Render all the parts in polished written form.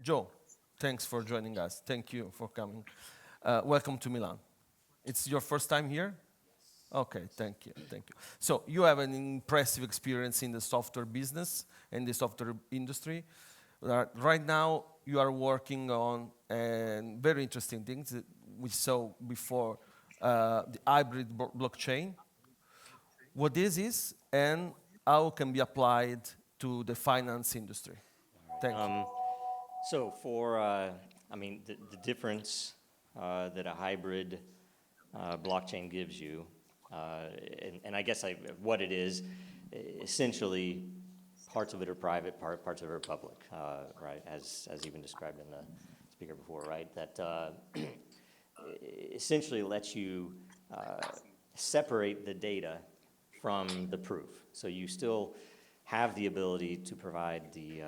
Joe, thanks for joining us. Thank you for coming. Welcome to Milan. It's your first time here? Okay, thank you, thank you. So you have an impressive experience in the software business and the software industry. Right now, you are working on very interesting things that we saw before, the hybrid blockchain. What this is and how it can be applied to the finance industry. Thank you. So the difference that a hybrid blockchain gives you, and I guess what it is, essentially, parts of it are private, parts of it are public, right? As even described in the speaker before, right? That essentially lets you separate the data from the proof. So you still have the ability to provide the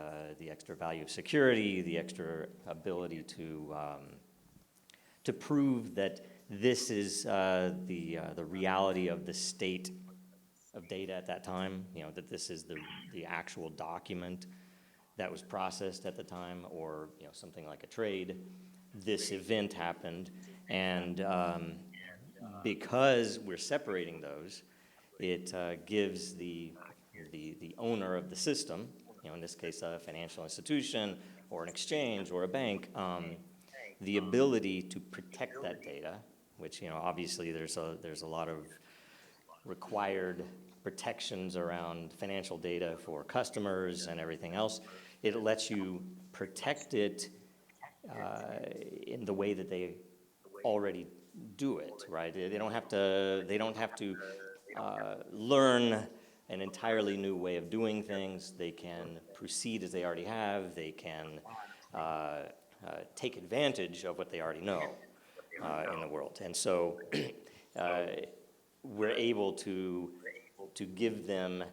extra value of security, the extra ability to prove that this is the reality of the state of data at that time. That this is the actual document that was processed at the time, or something like a trade. This event happened, and because we're separating those, it gives the owner of the system, in this case a financial institution or an exchange or a bank, the ability to protect that data, which obviously there's a lot of required protections around financial data for customers and everything else. It lets you protect it in the way that they already do it, right? They don't have to learn an entirely new way of doing things. They can proceed as they already have. They can take advantage of what they already know in the world. And so we're able to give them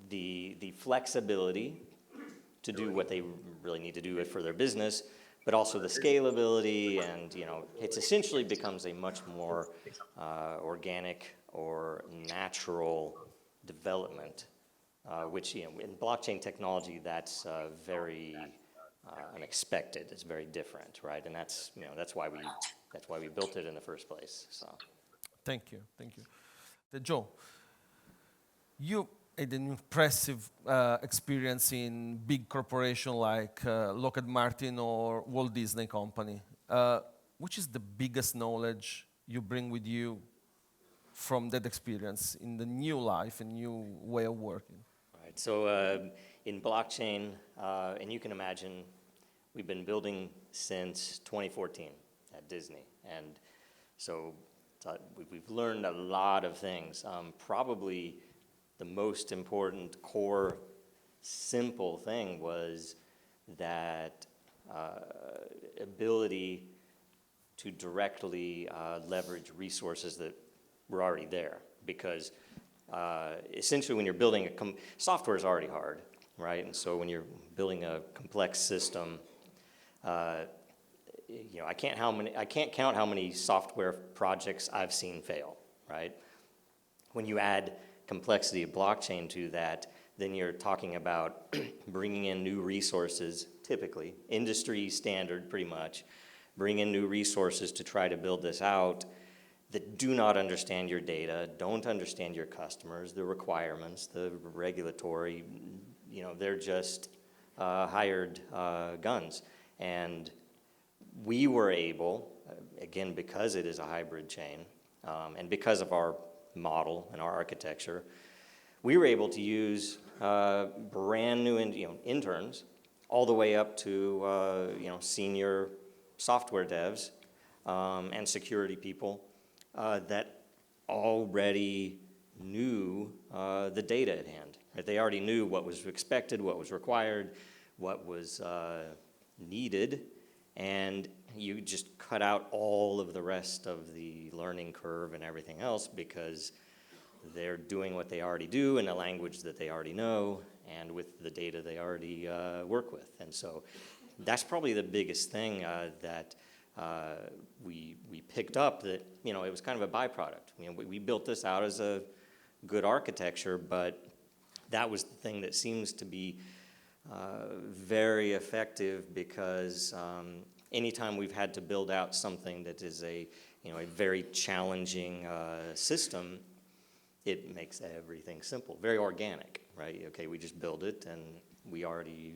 the flexibility to do what they really need to do for their business, but also the scalability, and it essentially becomes a much more organic or natural development, which in blockchain technology, that's very unexpected. It's very different, right? And that's why we built it in the first place. So, thank you. Joe, you had an impressive experience in big corporation like Lockheed Martin or Walt Disney Company. Which is the biggest knowledge you bring with you from that experience in the new life and new way of working? Right. So in blockchain, and you can imagine, we've been building since 2014 at Disney, and so we've learned a lot of things. Probably the most important core simple thing was that ability to directly leverage resources that were already there, because essentially when you're building software is already hard, right? And so when you're building a complex system, I can't count how many software projects I've seen fail, right? When you add complexity of blockchain to that, then you're talking about bringing in new resources, typically industry standard pretty much, bring in new resources to try to build this out that do not understand your data, don't understand your customers, the requirements, the regulatory, they're just hired guns. And we were able, again, because it is a hybrid chain, and because of our model and our architecture, we were able to use brand new interns all the way up to senior software devs and security people that already knew the data at hand. Right? They already knew what was expected, what was required, what was needed, and you just cut out all of the rest of the learning curve and everything else, because they're doing what they already do in a language that they already know and with the data they already work with. And so that's probably the biggest thing that we picked up, that it was kind of a byproduct. We built this out as a good architecture, but that was the thing that seems to be very effective because anytime we've had to build out something that is a very challenging system, it makes everything simple, very organic, right? Okay, we just build it and we already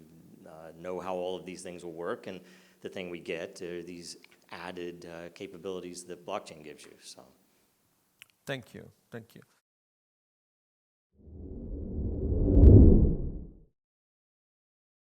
know how all of these things will work, and the thing we get are these added capabilities that blockchain gives you. So, thank you.